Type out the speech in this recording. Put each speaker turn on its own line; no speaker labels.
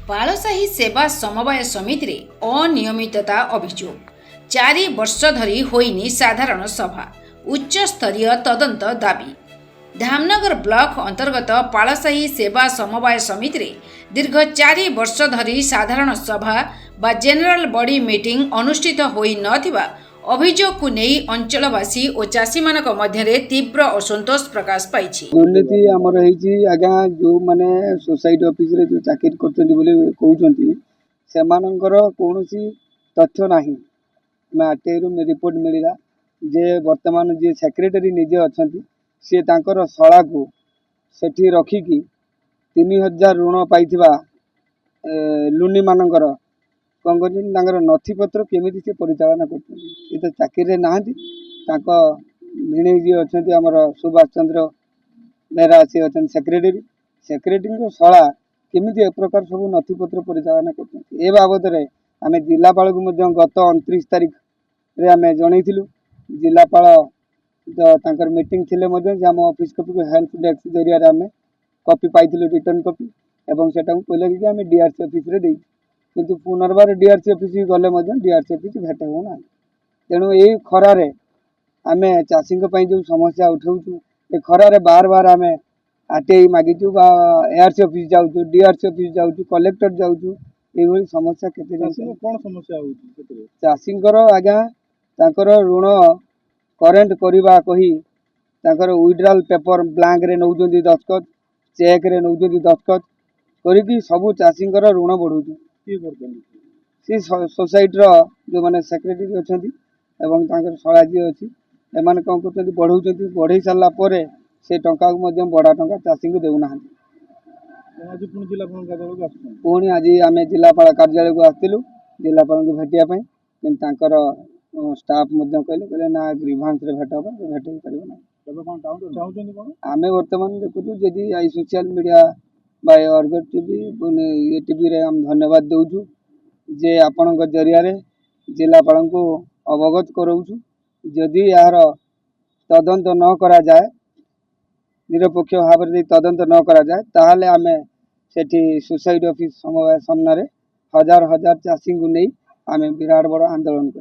पालसाही सेवा समवाय समिति रे अनियमितता अभियोग 4 वर्ष धरी होइनी साधारण सभा उच्च स्तरीय तदंत दाबी। धामनगर ब्लॉक अंतर्गत पालसाही सेवा समवाय समिति रे दीर्घ 4 वर्ष धरी साधारण सभा बा जेनेरल बॉडी मीटिंग अनुष्ठित होई नथिबा अभियोग को नहीं अंचलवासी और चाषी मानक मध्य तीव्र असंतोष प्रकाश पाई।
दुर्नीति आमर आज्ञा जो माने सोसाइटी ऑफिस रे जो चाकरी करछन्ती बोली कहउछन्ती सेमानंकर कोनोसी तथ्य नाही। मैं आटेरु में रिपोर्ट मिलिला जे वर्तमान जे सेक्रेटरी निजे अछन्ती से तांकर सळा को सेठी रखी की 3000 ऋण पाइथिबा लुनी मानंकर कौन कर नथिपत्र केमी से परिचालना कर तो चाकरी ना भिणे जी अच्छा आम सुभाष चंद्र बेहरा सी अच्छा सेक्रेटरी सेक्रेटरी शला केमी ए प्रकार सब नथिपत्र परिचालना कर बाबद आम जिलापाल को गत 29 तारिख रे आम जनईलु जिलापाल तो मीटिंग थिले आम ऑफिस कॉपी को हेल्प डेस्क जरिया आम कॉपी पाई रिटर्न कॉपी एवं से कहले कि आम डीआरसी ऑफिस रे किंतु पुनर्बार डीआरसी ऑफिस गले डीआरसी ऑफिस भेट होना। तेणु यही खरार आम चाषी जो समस्या उठाऊँ ये खरार बार बार आम आरटीआई मागिचु एआरसी ऑफिस जाऊँ डीआरसी ऑफिस जाऊँ कलेक्टर जाऊँ ये समस्या केते
कौन समस्या
चाषी आज्ञा ऋण करेन्ट करवा कही विड्रॉल पेपर ब्लांक रे नौजंती दस्तखत चेक रे नौजंती दस्तखत करी सबू चाषी ऋण बढ़ू सी सोसाइटी जो मैंने सेक्रेटरी अच्छा शला जी अच्छी एम कौन कर बढ़ाऊँ बढ़े सारापर से टंका को बड़ा टंका चाषी को देना। पुणी आज आम जिलापाल कार्यालय को आसलु जिलापाल को भेटापी कि स्टाफ कहले ना ग्रीभांस भेट हम भेट पार आम बर्तमान देखु जदि आई social media by Argus TV ये टीवी रे हम धन्यवाद दौचु जे आपण जरिया जिलापाल को अवगत कराऊँ जदि यार तदंत न करा जाए निरपेक्ष भाव में तदंत न करा जाए ताहले आमे सेठी सोसाइटी ऑफिस समवाय सामने हजार हजार चाषी को नहीं आमे विराट बड़ आंदोलन कर।